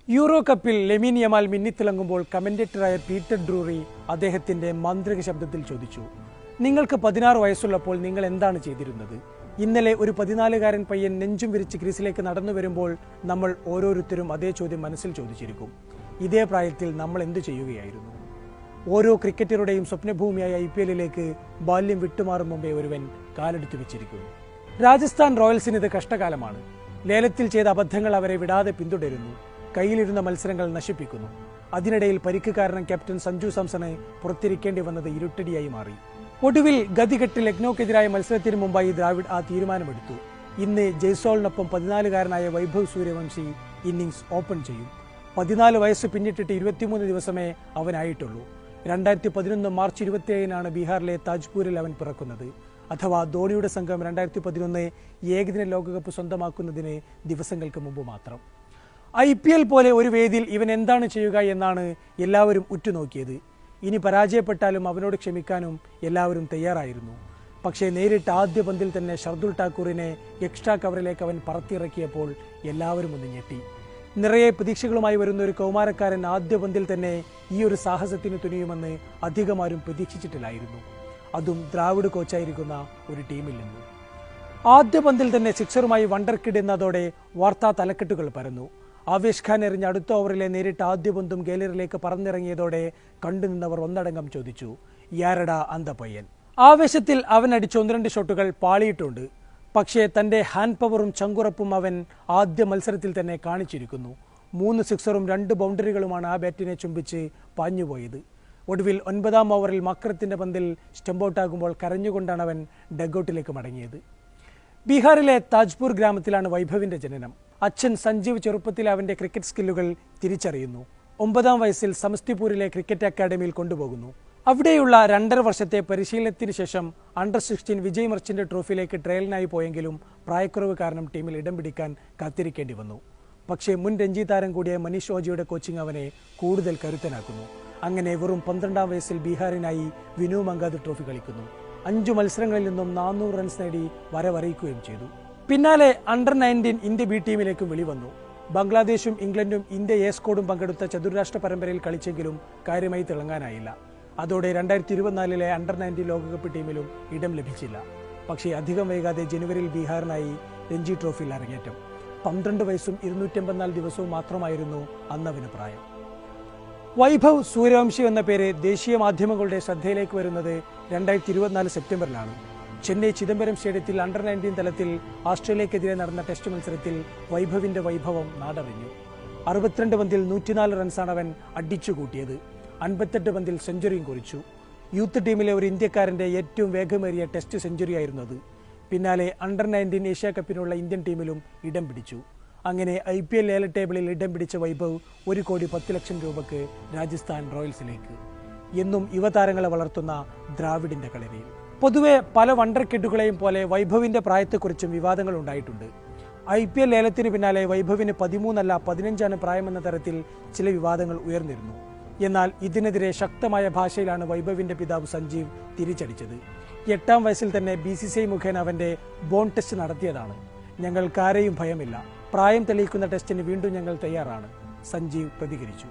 Euro കപ്പിൽ ലെമിൻ Yamal മിന്നിത്തിളങ്ങുമ്പോൾ കമന്റേറ്ററായ Peter ഡ്രൂറി അദ്ദേഹത്തിന്റെ മാന്ത്രിക ശബ്ദത്തിൽ ചോദിച്ചു, നിങ്ങൾക്ക് 16 വയസ്സുള്ളപ്പോൾ നിങ്ങൾ എന്താണ് ചെയ്തിരുന്നത്? ഇന്നലെ ഒരു 14-കാരൻ പയ്യൻ നെഞ്ചും വിരിച്ച് ക്രീസിലേക്ക് നടന്നു വരുമ്പോൾ നമ്മൾ ഓരോരുത്തരും അതേ ചോദ്യം മനസ്സിൽ ചോദിച്ചിരിക്കും. ഇതേ പ്രായത്തിൽ നമ്മൾ എന്തു ചെയ്യുകയായിരുന്നു? ഓരോ ക്രിക്കറ്ററുടെയും സ്വപ്നഭൂമിയായ IPLലേക്ക് ബാല്യം വിട്ടുമാറും മുമ്പേ ഒരുവൻ കാലെടുത്തു വെച്ചിരിക്കുന്നു. രാജസ്ഥാൻ റോയൽസിന് ഇത് കഷ്ടകാലമാണ്. ലേലത്തിൽ ചെയ്ത അബദ്ധങ്ങൾ അവരെ വിടാതെ പിന്തുടരുന്നു. കയ്യിലിരുന്ന മത്സരങ്ങൾ നശിപ്പിക്കുന്നു. അതിനിടയിൽ പരിക്ക് കാരണം ക്യാപ്റ്റൻ സഞ്ജു സാംസണെ പുറത്തിരിക്കേണ്ടി വന്നത് ഇരുട്ടടിയായി മാറി. ഒടുവിൽ ഗതികെട്ട് ലക്നൌക്കെതിരായ മത്സരത്തിന് മുമ്പായി ദ്രാവിഡ് ആ തീരുമാനമെടുത്തു. ഇന്ന് ജയ്സോളിനൊപ്പം 14-കാരനായ വൈഭവ് സൂര്യവംശി ഇന്നിംഗ്സ് ഓപ്പൺ ചെയ്യും. 14 വയസ്സ് പിന്നിട്ടിട്ട് 23 ദിവസമേ അവനായിട്ടുള്ളൂ. 2011 മാർച്ച് 27-നാണ് ബീഹാറിലെ താജ്പൂരിൽ അവൻ പിറക്കുന്നത്. അഥവാ ധോണിയുടെ സംഘം 2011 ഏകദിന ലോകകപ്പ് സ്വന്തമാക്കുന്നതിന് ദിവസങ്ങൾക്ക് മുമ്പ് മാത്രം. IPL പോലെ ഒരു വേദിയിൽ ഇവൻ എന്താണ് ചെയ്യുക എന്നാണ് എല്ലാവരും ഉറ്റുനോക്കിയത്. ഇനി പരാജയപ്പെട്ടാലും അവനോട് ക്ഷമിക്കാനും എല്ലാവരും തയ്യാറായിരുന്നു. പക്ഷേ നേരിട്ട് ആദ്യ പന്തിൽ തന്നെ ഷർദുൽ ഠാക്കൂറിനെ എക്സ്ട്രാ കവറിലേക്ക് അവൻ പറത്തിയിറക്കിയപ്പോൾ എല്ലാവരും ഒന്ന് ഞെട്ടി. നിറയെ പ്രതീക്ഷകളുമായി വരുന്ന ഒരു കൗമാരക്കാരൻ ആദ്യ പന്തിൽ തന്നെ ഈ ഒരു സാഹസത്തിന് തുനിയുമെന്ന് അധികമാരും പ്രതീക്ഷിച്ചിട്ടില്ലായിരുന്നു. അതും ദ്രാവിഡ് കോച്ചായിരിക്കുന്ന ഒരു ടീമിൽ നിന്ന്. ആദ്യ പന്തിൽ തന്നെ സിക്സറുമായി വണ്ടർ കിഡ് എന്നതോടെ വാർത്താ തലക്കെട്ടുകൾ പരന്നു. ആവേശ് ഖാൻ എറിഞ്ഞ അടുത്ത ഓവറിലെ നേരിട്ട് ആദ്യ പന്തും ഗാലറിയിലേക്ക് പറന്നിറങ്ങിയതോടെ കണ്ടുനിന്നവർ ഒന്നടങ്കം ചോദിച്ചു, യാരടാ അന്ത പയ്യൻ? ആവേശത്തിൽ അവൻ അടിച്ച 1-2 ഷോട്ടുകൾ പാളിയിട്ടുണ്ട്. പക്ഷേ തന്റെ ഹാൻഡ് പവറും ചങ്കുറപ്പും അവൻ ആദ്യ മത്സരത്തിൽ തന്നെ കാണിച്ചിരിക്കുന്നു. 3 സിക്സറും 2 ബൗണ്ടറികളുമാണ് ആ ബാറ്റിനെ ചുംബിച്ച് പാഞ്ഞുപോയത്. ഒടുവിൽ 9-ാം ഓവറിൽ മക്രത്തിന്റെ പന്തിൽ സ്റ്റംപൗട്ടാകുമ്പോൾ കരഞ്ഞുകൊണ്ടാണ് അവൻ ഡഗ്ഔട്ടിലേക്ക് മടങ്ങിയത്. ബീഹാറിലെ താജ്പൂർ ഗ്രാമത്തിലാണ് വൈഭവിന്റെ ജനനം. അച്ഛൻ സഞ്ജീവ് ചെറുപ്പത്തിൽ അവന്റെ ക്രിക്കറ്റ് സ്കില്ലുകൾ തിരിച്ചറിയുന്നു. 9-ാം വയസ്സിൽ സമസ്തിപൂരിലെ ക്രിക്കറ്റ് അക്കാദമിയിൽ കൊണ്ടുപോകുന്നു. അവിടെയുള്ള 2.5 വർഷത്തെ പരിശീലനത്തിന് ശേഷം അണ്ടർ-16 വിജയ് മർച്ചന്റ് ട്രോഫിയിലേക്ക് ട്രയലിനായി പോയെങ്കിലും പ്രായക്കുറവ് കാരണം ടീമിൽ ഇടം പിടിക്കാൻ കാത്തിരിക്കേണ്ടി വന്നു. പക്ഷേ മുൻ രഞ്ജി താരം കൂടിയ മനീഷ് ഓജിയുടെ കോച്ചിങ് അവനെ കൂടുതൽ കരുത്തനാക്കുന്നു. അങ്ങനെ വെറും 12-ാം വയസ്സിൽ ബീഹാറിനായി വിനു മങ്കാദ് ട്രോഫി കളിക്കുന്നു. 5 മത്സരങ്ങളിൽ നിന്നും 400 റൺസ് നേടി വരവറിയിക്കുകയും ചെയ്തു. പിന്നാലെ അണ്ടർ-19 ഇന്ത്യ ബി ടീമിലേക്കും വെളിവന്നു. ബംഗ്ലാദേശും ഇംഗ്ലണ്ടും ഇന്ത്യ എ സ്ക്വാഡും പങ്കെടുത്ത ചതുരാഷ്ട്ര പരമ്പരയിൽ കളിച്ചെങ്കിലും കാര്യമായി തിളങ്ങാനായില്ല. അതോടെ 2024-ലെ അണ്ടർ-19 ലോകകപ്പ് ടീമിലും ഇടം ലഭിച്ചില്ല. പക്ഷേ അധികം വൈകാതെ ജനുവരിയിൽ ബീഹാറിനായി രഞ്ജി ട്രോഫിയിൽ അരങ്ങേറ്റം. 12 വയസ്സും 284 ദിവസവും മാത്രമായിരുന്നു അന്നവന് പ്രായം. വൈഭവ് സൂര്യവംശി എന്ന പേര് ദേശീയ മാധ്യമങ്ങളുടെ ശ്രദ്ധയിലേക്ക് വരുന്നത് 2024 സെപ്റ്റംബറിലാണ്. ചെന്നൈ ചിദംബരം സ്റ്റേഡിയത്തിൽ അണ്ടർ-19 തലത്തിൽ ഓസ്ട്രേലിയക്കെതിരെ നടന്ന ടെസ്റ്റ് മത്സരത്തിൽ വൈഭവിന്റെ വൈഭവം നാടറിഞ്ഞു. 62 പന്തിൽ 104 റൺസാണ് അവൻ അടിച്ചുകൂട്ടിയത്. 58 പന്തിൽ സെഞ്ചുറിയും കുറിച്ചു. യൂത്ത് ടീമിലെ ഒരു ഇന്ത്യക്കാരന്റെ ഏറ്റവും വേഗമേറിയ ടെസ്റ്റ് സെഞ്ചുറിയായിരുന്നു അത്. പിന്നാലെ അണ്ടർ-19 ഏഷ്യ കപ്പിനുള്ള ഇന്ത്യൻ ടീമിലും ഇടം പിടിച്ചു. അങ്ങനെ IPL ലേല ടേബിളിൽ ഇടം പിടിച്ച വൈഭവ് 1,10,00,000 രൂപയ്ക്ക് രാജസ്ഥാൻ റോയൽസിലേക്ക്. എന്നും യുവതാരങ്ങളെ വളർത്തുന്ന ദ്രാവിഡിന്റെ കളരിയിൽ. പൊതുവെ പല വണ്ടർ കിഡുകളെയും പോലെ വൈഭവിന്റെ പ്രായത്തെക്കുറിച്ചും വിവാദങ്ങൾ ഉണ്ടായിട്ടുണ്ട്. IPL ലേലത്തിന് പിന്നാലെ വൈഭവിന് 13 അല്ല 15 പ്രായമെന്ന തരത്തിൽ ചില വിവാദങ്ങൾ ഉയർന്നിരുന്നു. എന്നാൽ ഇതിനെതിരെ ശക്തമായ ഭാഷയിലാണ് വൈഭവിന്റെ പിതാവ് സഞ്ജീവ് തിരിച്ചടിച്ചത്. 8-ാം വയസ്സിൽ തന്നെ BCCI മുഖേന അവന്റെ ബോൺ ടെസ്റ്റ് നടത്തിയതാണ്. ഞങ്ങൾക്കാരെയും ഭയമില്ല. പ്രായം തെളിയിക്കുന്ന ടെസ്റ്റിന് വീണ്ടും ഞങ്ങൾ തയ്യാറാണ്, സഞ്ജീവ് പ്രതികരിച്ചു.